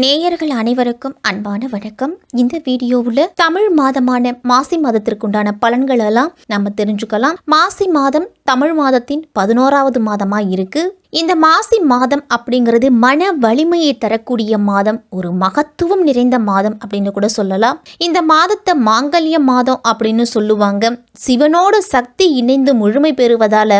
நேயர்கள் அனைவருக்கும் அன்பான வணக்கம். இந்த வீடியோவில் தமிழ் மாதமான மாசி மாதத்திற்குண்டான பலன்கள் எல்லாம் நம்ம தெரிஞ்சுக்கலாம். மாசி மாதம் தமிழ் மாதத்தின் 11வது மாதமா இருக்கு. இந்த மாசி மாதம் அப்படிங்கிறது மன வலிமையை தரக்கூடிய மாதம், ஒரு மகத்துவம் நிறைந்த மாதம் அப்படின்னு கூட சொல்லலாம். இந்த மாதத்தை மாங்கல்ய மாதம் அப்படின்னு சொல்லுவாங்க. சிவனோடு சக்தி இணைந்து முழுமை பெறுவதால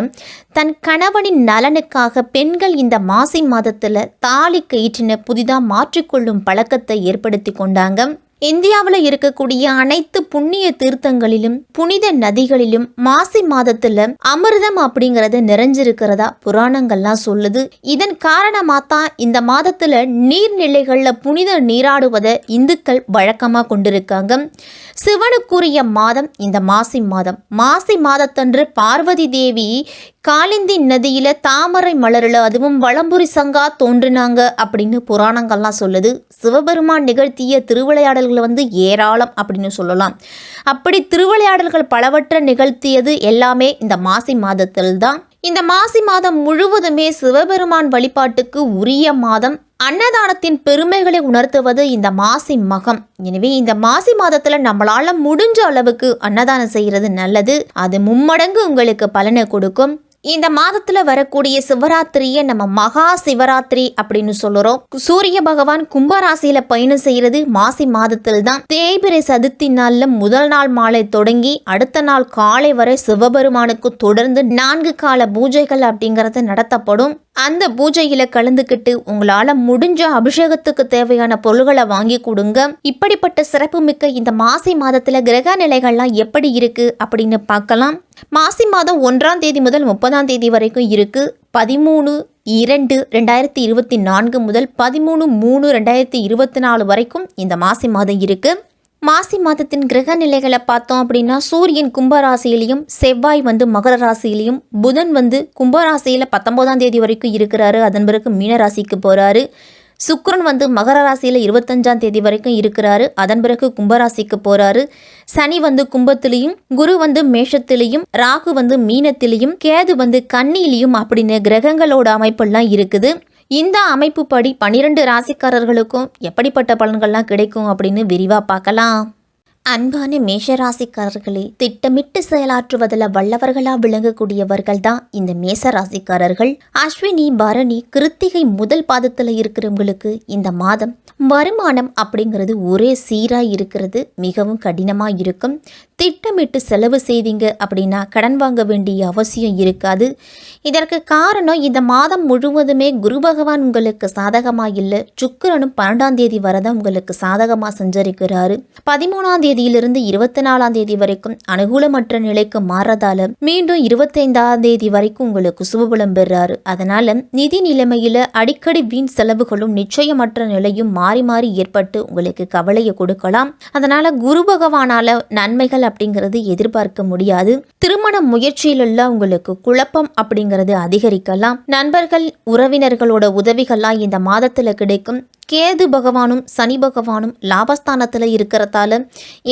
தன் கணவனின் நலனுக்காக பெண்கள் இந்த மாசி மாதத்துல தாலி கயிற்றின புதிதாக மாற்றிக்கொள்ளும் பழக்கத்தை ஏற்படுத்தி கொண்டாங்க. இந்தியாவில் இருக்கக்கூடிய அனைத்து புண்ணிய தீர்த்தங்களிலும் புனித நதிகளிலும் மாசி மாதத்துல அமிர்தம் அப்படிங்கறது நிறைஞ்சிருக்கிறதா புராணங்கள்லாம் சொல்லுது. இதன் காரணமா தான் இந்த மாதத்துல நீர்நிலைகள்ல புனித நீராடுவதை இந்துக்கள் வழக்கமா கொண்டிருக்காங்க. சிவனுக்குரிய மாதம் இந்த மாசி மாதம். மாசி மாதத்தன்று பார்வதி தேவி காலிந்தி நதியில தாமரை மலரில் அதுவும் வலம்புரி சங்கா தோன்றினாங்க அப்படின்னு புராணங்கள்லாம் சொல்லுது. சிவபெருமான் நிகழ்த்திய திருவிளையாடல்கள் ஏராளம் அப்படின்னு சொல்லலாம். அப்படி திருவிளையாடல்கள் பலவற்றை நிகழ்த்தியது எல்லாமே இந்த மாசி மாதத்தில் தான். இந்த மாசி மாதம் முழுவதுமே சிவபெருமான் வழிபாட்டுக்கு உரிய மாதம். அன்னதானத்தின் பெருமைகளை உணர்த்துவது இந்த மாசி மகம். எனவே இந்த மாசி மாதத்துல நம்மளால முடிஞ்ச அளவுக்கு அன்னதானம் செய்யறது நல்லது. அது மும்மடங்கு உங்களுக்கு பலனை கொடுக்கும். இந்த மாதத்துல வரக்கூடிய சிவராத்திரியை நம்ம மகா சிவராத்திரி அப்படின்னு சொல்லுறோம். சூரிய பகவான் கும்பராசியில பயணம் செய்யறது மாசி மாதத்தில் தான். தேய்பிரை சதுர்த்தி நாள்ல முதல் நாள் மாலை தொடங்கி அடுத்த நாள் காலை வரை சிவபெருமானுக்கு தொடர்ந்து 4 கால பூஜைகள் அப்படிங்கறது நடத்தப்படும். அந்த பூஜையில கலந்துக்கிட்டு உங்களால முடிஞ்ச அபிஷேகத்துக்கு தேவையான பொருள்களை வாங்கி கொடுங்க. இப்படிப்பட்ட சிறப்பு மிக்க இந்த மாசி மாதத்துல கிரக நிலைகள்லாம் எப்படி இருக்கு அப்படின்னு பார்க்கலாம். மாசி மாதம் 1ஆம் தேதி முதல் 30ஆம் தேதி வரைக்கும் இருக்கு. 13/2/2024 முதல் 13/3/2024 வரைக்கும் இந்த மாசி மாதம் இருக்கு. மாசி மாதத்தின் கிரக நிலைகளை பார்த்தோம் அப்படின்னா சூரியன் கும்பராசியிலையும் செவ்வாய் மகர ராசியிலையும் புதன் கும்பராசியில 19ஆம் தேதி வரைக்கும் இருக்கிறாரு. அதன் பிறகு மீன ராசிக்கு போறாரு. சுக்கிரன் மகர ராசியில 25ஆம் தேதி வரைக்கும் இருக்கிறாரு. அதன் பிறகு கும்பராசிக்கு போறாரு. சனி கும்பத்திலையும் குரு மேஷத்திலையும் ராகு மீனத்திலையும் கேது கன்னியிலையும் அப்படின்னு கிரகங்களோட அமைப்பெல்லாம் இருக்குது. இந்த அமைப்பு படி 12 ராசிக்காரர்களுக்கும் எப்படிப்பட்ட பலன்கள்லாம் கிடைக்கும் அப்படின்னு விரிவா பார்க்கலாம். அன்பான மேஷராசிக்காரர்களே, திட்டமிட்டு செயலாற்றுவதில் வல்லவர்களா விளங்கக்கூடியவர்கள் தான் இந்த மேசராசிக்காரர்கள். அஸ்வினி பரணி கிருத்திகை முதல் பாதத்தில் இருக்கிறவங்களுக்கு இந்த மாதம் வருமானம் அப்படிங்கிறது ஒரே சீராக இருக்கிறது மிகவும் கடினமாக இருக்கும். திட்டமிட்டு செலவு செய்தீங்க அப்படின்னா கடன் வாங்க வேண்டிய அவசியம் இருக்காது. இதற்கு காரணம் இந்த மாதம் முழுவதுமே குரு பகவான் உங்களுக்கு சாதகமாக இல்லை. சுக்கிரனும் 12ஆம் தேதி வரதான் உங்களுக்கு சாதகமாக சஞ்சரிக்கிறாரு. 13ஆம் தேதியிலிருந்து 24ஆம் தேதி வரைக்கும் அனுகூலமற்ற நிலைக்கு மாறதால மீண்டும் 25ஆம் தேதி வரைக்கும் உங்களுக்கு சுபபலம் பெறாரு. அதனால நிதி நிலைமையில அடிக்கடி வீண் செலவுகளும் நிச்சயமற்ற நிலையும் மாறி மாறி ஏற்பட்டு உங்களுக்கு கவலையை கொடுக்கலாம். அதனால குரு பகவானால நன்மைகள் அப்படிங்கிறது எதிர்பார்க்க முடியாது. திருமண முயற்சியில உங்களுக்கு குழப்பம் அப்படிங்கிறது அதிகரிக்கலாம். நண்பர்கள் உறவினர்களோட உதவிகள்லாம் இந்த மாதத்துல கிடைக்கும். கேது பகவானும் சனி பகவானும் லாபஸ்தானத்தில் இருக்கிறதால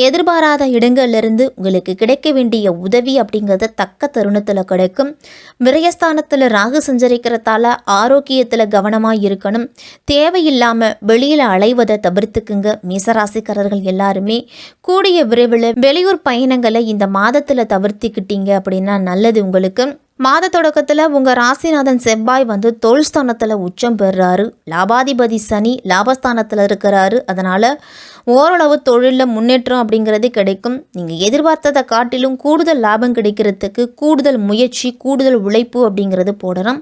எதிர்பாராத இடங்கள்லேருந்து உங்களுக்கு கிடைக்க வேண்டிய உதவி அப்படிங்கிறத தக்க தருணத்தில் கிடைக்கும். விரயஸ்தானத்தில் ராகு சஞ்சரிக்கிறதால ஆரோக்கியத்தில் கவனமாக இருக்கணும். தேவையில்லாமல் வெளியில் அலைவதை தவிர்த்துக்குங்க. மீசராசிக்காரர்கள் எல்லாருமே கூடிய விரைவில் வெளியூர் பயணங்களை இந்த மாதத்தில் தவிர்த்துக்கிட்டீங்க அப்படின்னா நல்லது உங்களுக்கு. மாத தொடக்கத்தில் உங்கள் ராசிநாதன் செவ்வாய் தொழில் ஸ்தானத்தில் உச்சம் பெறுறாரு. லாபாதிபதி சனி லாபஸ்தானத்தில் இருக்கிறாரு. அதனால் ஓரளவு தொழிலில் முன்னேற்றம் அப்படிங்கிறது கிடைக்கும். நீங்கள் எதிர்பார்த்ததை காட்டிலும் கூடுதல் லாபம் கிடைக்கிறதுக்கு கூடுதல் முயற்சி கூடுதல் உழைப்பு அப்படிங்கிறது போடணும்.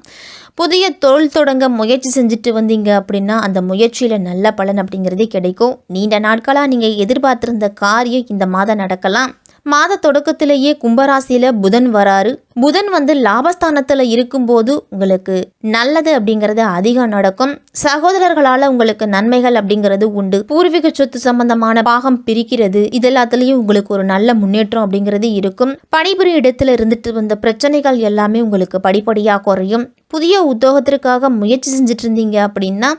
புதிய தொழில் தொடங்க முயற்சி செஞ்சுட்டு வந்தீங்க அப்படின்னா அந்த முயற்சியில் நல்ல பலன் அப்படிங்கிறது கிடைக்கும். நீண்ட நாட்களாக நீங்கள் எதிர்பார்த்திருந்த காரியம் இந்த மாதம் நடக்கலாம். மாத தொடக்கத்திலேயே கும்பராசியில புதன் வராரு. புதன் லாபஸ்தானத்துல இருக்கும்போது உங்களுக்கு நல்லது அப்படிங்கிறது அதிகம் நடக்கும். சகோதரர்களால உங்களுக்கு நன்மைகள் அப்படிங்கிறது உண்டு. பூர்வீக சொத்து சம்பந்தமான பாகம் பிரிக்கிறது இதெல்லாத்துலயும் உங்களுக்கு ஒரு நல்ல முன்னேற்றம் அப்படிங்கிறது இருக்கும். பணிபுரிய இடத்துல இருந்துட்டு வந்த பிரச்சனைகள் எல்லாமே உங்களுக்கு படிப்படியா குறையும். புதிய உத்தியோகத்திற்காக முயற்சி செஞ்சுட்டு இருந்தீங்க அப்படின்னா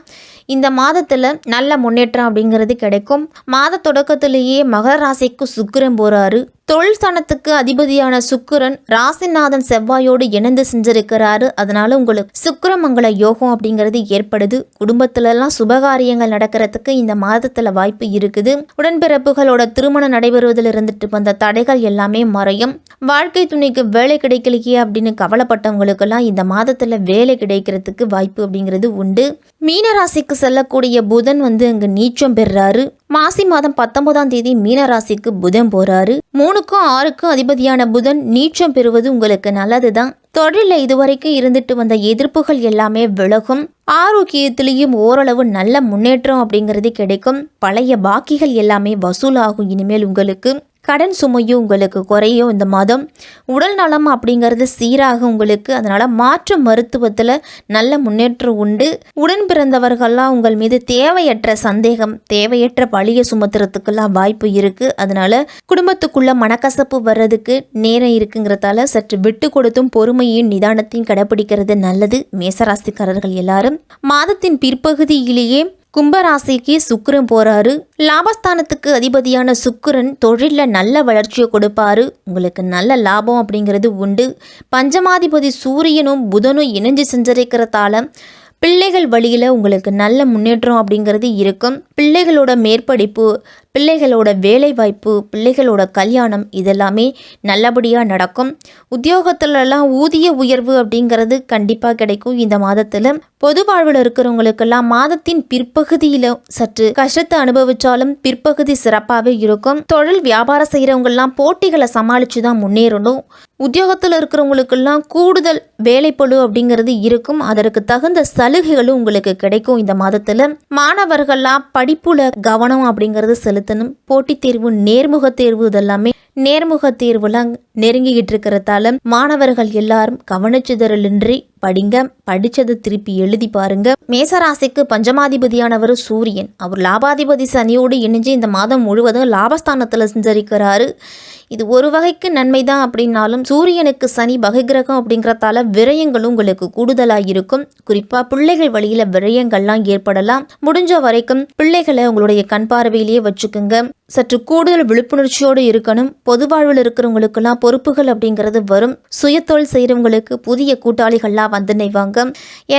இந்த மாதத்துல நல்ல முன்னேற்றம் அப்படிங்கிறது கிடைக்கும். மாத தொடக்கத்திலேயே மகர ராசிக்கு சுக்கிரன் போறாரு. தொழில் ஸ்தானத்துக்கு அதிபதியான சுக்கிரன் ராசிநாதன் செவ்வாயோடு இணைந்து செஞ்சிருக்கிறாரு. அதனால உங்களுக்கு சுக்கிரமங்கல யோகம் அப்படிங்கிறது ஏற்படுது. குடும்பத்துல எல்லாம் சுபகாரியங்கள் நடக்கிறதுக்கு இந்த மாதத்துல வாய்ப்பு இருக்குது. உடன்பிறப்புகளோட திருமணம் நடைபெறுவதில் இருந்துட்டு வந்த தடைகள் எல்லாமே மறையும். வாழ்க்கை துணைக்கு வேலை கிடைக்கலையே அப்படின்னு கவலைப்பட்டவங்களுக்கெல்லாம் இந்த மாதத்துல வேலை கிடைக்கிறதுக்கு வாய்ப்பு அப்படிங்கிறது உண்டு. மீனராசிக்கு செல்லக்கூடிய புதன் அங்க நீச்சம் பெறாரு. மாசி மாதம் 19ஆம் தேதி மீனராசிக்கு புதன் போறாரு. 3க்கும் 6க்கும் அதிபதியான புதன் நீச்சம் பெறுவது உங்களுக்கு நல்லதுதான். தொழில இதுவரைக்கும் இருந்துட்டு வந்த எதிர்ப்புகள் எல்லாமே விலகும். ஆரோக்கியத்திலையும் ஓரளவு நல்ல முன்னேற்றம் அப்படிங்கிறது கிடைக்கும். பழைய பாக்கிகள் எல்லாமே வசூலாகும். இனிமேல் உங்களுக்கு கடன் சுமையும் உங்களுக்கு குறையும். இந்த மாதம் உடல் நலம் அப்படிங்கிறது சீராக உங்களுக்கு. அதனால் மாற்று மருத்துவத்தில் நல்ல முன்னேற்றம் உண்டு. உடன் பிறந்தவர்கள்லாம் உங்கள் மீது தேவையற்ற சந்தேகம், தேவையற்ற பழிய சுமத்துறதுக்கெல்லாம் வாய்ப்பு இருக்குது. அதனால் குடும்பத்துக்குள்ள மனக்கசப்பு வர்றதுக்கு நேரம் இருக்குங்கிறதால சற்று விட்டு கொடுத்தும் பொறுமையும் நிதானத்தையும் கடைப்பிடிக்கிறது நல்லது. மேசராசிக்காரர்கள் எல்லாரும் மாதத்தின் பிற்பகுதியிலேயே கும்பராசிக்கு சுக்கிரன் போறாரு. லாபஸ்தானத்துக்கு அதிபதியான சுக்கிரன் தொழிலில் நல்ல வளர்ச்சியை கொடுப்பாரு. உங்களுக்கு நல்ல லாபம் அப்படிங்கிறது உண்டு. பஞ்சமாதிபதி சூரியனும் புதனும் இணைஞ்சு செஞ்சரிக்கிறதால பிள்ளைகள் வழியில் உங்களுக்கு நல்ல முன்னேற்றம் அப்படிங்கிறது இருக்கும். பிள்ளைகளோட மேற்படிப்பு, பிள்ளைகளோட வேலை வாய்ப்பு, பிள்ளைகளோட கல்யாணம் இதெல்லாமே நல்லபடியாக நடக்கும். உத்தியோகத்துலலாம் ஊதிய உயர்வு அப்படிங்கிறது கண்டிப்பாக கிடைக்கும் இந்த மாதத்தில். பொது வாழ்வில் இருக்கிறவங்களுக்கெல்லாம் மாதத்தின் பிற்பகுதியில் சற்று கஷ்டத்தை அனுபவித்தாலும் பிற்பகுதி சிறப்பாகவே இருக்கும். தொழில் வியாபாரம் செய்கிறவங்கெல்லாம் போட்டிகளை சமாளித்து தான் முன்னேறணும். உத்தியோகத்தில் இருக்கிறவங்களுக்கெல்லாம் கூடுதல் வேலைப்பளு அப்படிங்கிறது இருக்கும். அதற்கு தகுந்த சலுகைகளும் உங்களுக்கு கிடைக்கும் இந்த மாதத்தில். மாணவர்கள்லாம் படிப்புல கவனம் அப்படிங்கிறது செலுத்தணும். போட்டித் தேர்வு, நேர்முக தேர்வு இதெல்லாமே நேர்முக தேர்வுலாம் நெருங்கிக்கிட்டு இருக்கிறதால மாணவர்கள் எல்லாரும் கவனச்சிதறலின்றி படிங்க. படிச்சதை திருப்பி எழுதி பாருங்க. மேசராசிக்கு பஞ்சமாதிபதியானவர் சூரியன். அவர் லாபாதிபதி சனியோடு இணைஞ்சு இந்த மாதம் முழுவதும் லாபஸ்தானத்தில் சஞ்சரிக்கிறாரு. இது ஒரு வகைக்கு நன்மைதான் அப்படின்னாலும் சூரியனுக்கு சனி வகை கிரகம் அப்படிங்கிறதால விரயங்களும் உங்களுக்கு கூடுதலாக இருக்கும். குறிப்பா பிள்ளைகள் வழியில விரயங்கள்லாம் ஏற்படலாம். முடிஞ்ச வரைக்கும் பிள்ளைகளை உங்களுடைய கண் பார்வையிலேயே வச்சுக்குங்க. சற்று கூடுதல் விழிப்புணர்ச்சியோடு இருக்கணும். பொது வாழ்வில் இருக்கிறவங்களுக்கெல்லாம் பொறுப்புகள் அப்படிங்கிறது வரும். சுயத்தொழில் செய்கிறவங்களுக்கு புதிய கூட்டாளிகள்லாம் வந்து நெய்வாங்க.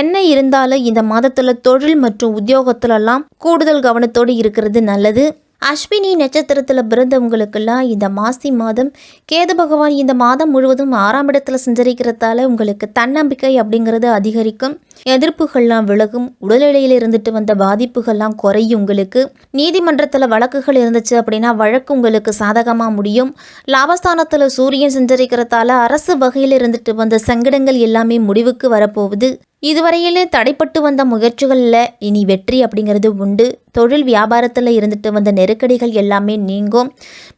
என்ன இருந்தாலும் இந்த மாதத்துல தொழில் மற்றும் உத்தியோகத்துலலாம் கூடுதல் கவனத்தோடு இருக்கிறது நல்லது. அஸ்வினி நட்சத்திரத்தில் பிறந்தவங்களுக்கெல்லாம் இந்த மாசி மாதம் கேது பகவான் இந்த மாதம் முழுவதும் 6ஆம் இடத்துல சஞ்சரிக்கிறதால உங்களுக்கு தன்னம்பிக்கை அப்படிங்கிறது அதிகரிக்கும். எதிர்ப்புகள்லாம் விலகும். உடல் எடையில் இருந்துட்டு வந்த பாதிப்புகள்லாம் குறையும். உங்களுக்கு நீதிமன்றத்தில் வழக்குகள் இருந்துச்சு அப்படின்னா வழக்கு உங்களுக்கு சாதகமாக முடியும். லாபஸ்தானத்தில் சூரியன் சஞ்சரிக்கிறதால அரசு வகையில் இருந்துட்டு வந்த சங்கடங்கள் எல்லாமே முடிவுக்கு வரப்போகுது. இதுவரையிலே தடைப்பட்டு வந்த முயற்சிகளில் இனி வெற்றி அப்படிங்கிறது உண்டு. தொழில் வியாபாரத்தில் இருந்துட்டு வந்த நெருக்கடிகள் எல்லாமே நீங்கும்.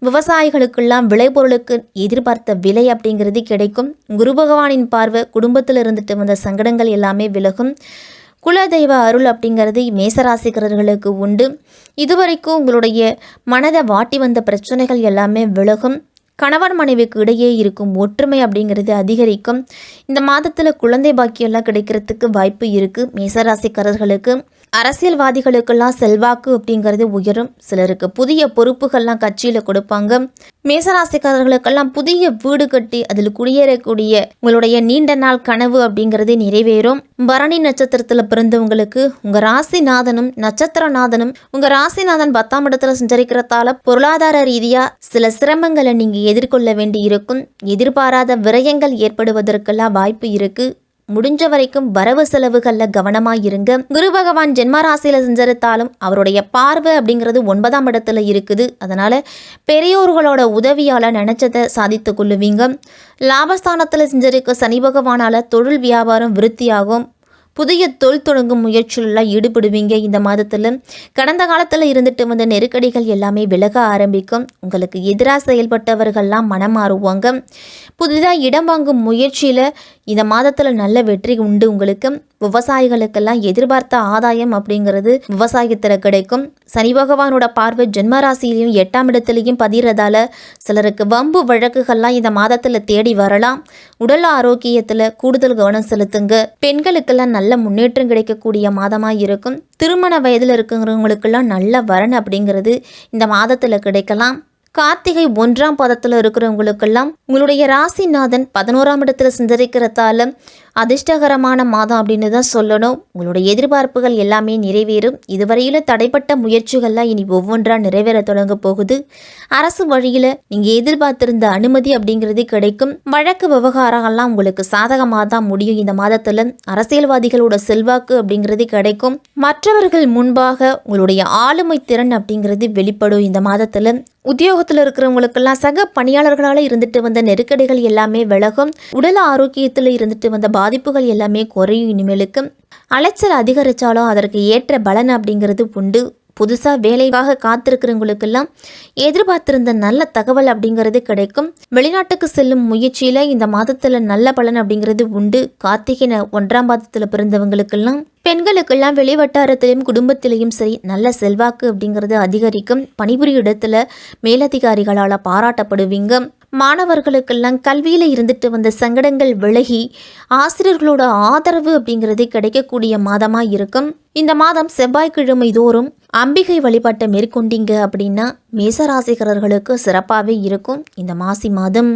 விவசாயிகளுக்கெல்லாம் விளைபொருளுக்கு எதிர்பார்த்த விலை அப்படிங்கிறது கிடைக்கும். குரு பகவானின் பார்வை குடும்பத்தில் இருந்துட்டு வந்த சங்கடங்கள் எல்லாமே விலகும். குலதெய்வ அருள் அப்படிங்கிறது மேசராசிக்காரர்களுக்கு உண்டு. இதுவரைக்கும் உங்களுடைய மனதை வாட்டி வந்த பிரச்சனைகள் எல்லாமே விலகும். கணவன் மனைவிக்கு இடையே இருக்கும் ஒற்றுமை அப்படிங்கிறது அதிகரிக்கும். இந்த மாதத்தில் குழந்தை பாக்கியெல்லாம் கிடைக்கிறதுக்கு வாய்ப்பு இருக்குது. மேசராசிக்காரர்களுக்கு அரசியல்வாதிகளுக்கெல்லாம் செல்வாக்கு அப்படிங்கிறது உயரும். சிலருக்கு புதிய பொறுப்புகள்லாம் கட்சியில் கொடுப்பாங்க. மேசராசிக்காரர்களுக்கெல்லாம் புதிய வீடு கட்டி அதில் குடியேறக்கூடிய உங்களுடைய நீண்ட நாள் கனவு அப்படிங்கிறது நிறைவேறும். பரணி நட்சத்திரத்தில் பிறந்தவங்களுக்கு உங்கள் ராசிநாதனும் நட்சத்திரநாதனும் உங்கள் ராசிநாதன் 10ஆம் இடத்துல சஞ்சரிக்கிறதால பொருளாதார ரீதியாக சில சிரமங்களை நீங்கள் எதிர்கொள்ள வேண்டி இருக்கும். எதிர்பாராத விரயங்கள் ஏற்படுவதற்கெல்லாம் வாய்ப்பு இருக்குது. முடிஞ்ச வரைக்கும் வரவு செலவுகளில் கவனமாக இருங்க. குரு பகவான் ஜென்மராசியில் சஞ்சரித்தாலும் அவருடைய பார்வை அப்படிங்கிறது 9ஆம் இடத்துல இருக்குது. அதனால் பெரியோர்களோட உதவியால் நினச்சதை சாதித்து கொள்ளுவீங்க. லாபஸ்தானத்தில் சஞ்சரிக்க சனி பகவானால் தொழில் வியாபாரம் விருத்தியாகும். புதிய தொழில் தொடங்கும் முயற்சிகளில் ஈடுபடுவீங்க. இந்த மாதத்தில் கடந்த காலத்தில் இருந்துட்டு வந்த நெருக்கடிகள் எல்லாமே விலக ஆரம்பிக்கும். உங்களுக்கு எதிராக செயல்பட்டவர்கள்லாம் மனம் மாறுவாங்க. புதிதாக இடம் வாங்கும் முயற்சியில் இந்த மாதத்தில் நல்ல வெற்றி உண்டு. உங்களுக்கு விவசாயிகளுக்கெல்லாம் எதிர்பார்த்த ஆதாயம் அப்படிங்கிறது விவசாயத்தில் கிடைக்கும். சனி பகவானோட பார்வை ஜென்மராசியிலையும் 8ஆம் இடத்துலையும் பதிகிறதால சிலருக்கு வம்பு வழக்குகள்லாம் இந்த மாதத்தில் தேடி வரலாம். உடல் ஆரோக்கியத்தில் கூடுதல் கவனம் செலுத்துங்க. பெண்களுக்கெல்லாம் நல்ல முன்னேற்றம் கிடைக்கக்கூடிய மாதமாக இருக்கும். திருமண வயதில் இருக்கிறவங்களுக்கெல்லாம் நல்ல வரன் அப்படிங்கிறது இந்த மாதத்தில் கிடைக்கலாம். கார்த்திகை 1ஆம் பாதத்தில் இருக்கிறவங்களுக்கெல்லாம் உங்களுடைய ராசிநாதன் 11ஆம் இடத்துல சஞ்சரிக்கிறதால அதிர்ஷ்டகரமான மாதம் அப்படின்னு தான் சொல்லணும். உங்களுடைய எதிர்பார்ப்புகள் எல்லாமே நிறைவேறும். இதுவரையில் தடைப்பட்ட முயற்சிகள்லாம் இனி ஒவ்வொன்றா நிறைவேற தொடங்க போகுது. அரசு வழியில் நீங்கள் எதிர்பார்த்திருந்த அனுமதி அப்படிங்கிறது கிடைக்கும். வழக்கு விவகாரங்கள்லாம் உங்களுக்கு சாதகமாக தான் முடியும். இந்த மாதத்தில் அரசியல்வாதிகளோட செல்வாக்கு அப்படிங்கிறது கிடைக்கும். மற்றவர்கள் முன்பாக உங்களுடைய ஆளுமை திறன் அப்படிங்கிறது வெளிப்படும். இந்த மாதத்தில் உத்தியோகத்தில் இருக்கிறவங்களுக்கெல்லாம் சக பணியாளர்களால் இருந்துட்டு வந்த நெருக்கடிகள் எல்லாமே விலகும். உடல் ஆரோக்கியத்தில் இருந்துட்டு வந்த பாதிப்புகள் எல்லாமே குறையும். இனிமேலுக்கு அலைச்சல் அதிகரித்தாலும் அதற்கு ஏற்ற பலன் அப்படிங்கிறது உண்டு. புதுசாக வேலைக்காக காத்திருக்கிறவங்களுக்கெல்லாம் எதிர்பார்த்திருந்த நல்ல தகவல் அப்படிங்கிறது கிடைக்கும். வெளிநாட்டுக்கு செல்லும் முயற்சியில் இந்த மாதத்தில் நல்ல பலன் அப்படிங்கிறது உண்டு. கார்த்திகை 1ஆம் பாதத்தில் பிறந்தவங்களுக்கெல்லாம் பெண்களுக்கெல்லாம் வெளிவட்டாரத்திலையும் குடும்பத்திலையும் சரி நல்ல செல்வாக்கு அப்படிங்கிறது அதிகரிக்கும். பணிபுரிய இடத்துல மேலதிகாரிகளால் பாராட்டப்படுவீங்க. மாணவர்களுக்கெல்லாம் கல்வியில் இருந்துட்டு வந்த சங்கடங்கள் விலகி ஆசிரியர்களோட ஆதரவு அப்படிங்கிறது கிடைக்கக்கூடிய மாதமாக இருக்கும். இந்த மாதம் செவ்வாய்க்கிழமை தோறும் அம்பிகை வழிபாட்டை மேற்கொண்டீங்க அப்படின்னா மேசராசிக்காரர்களுக்கு சிறப்பாகவே இருக்கும் இந்த மாசி மாதம்.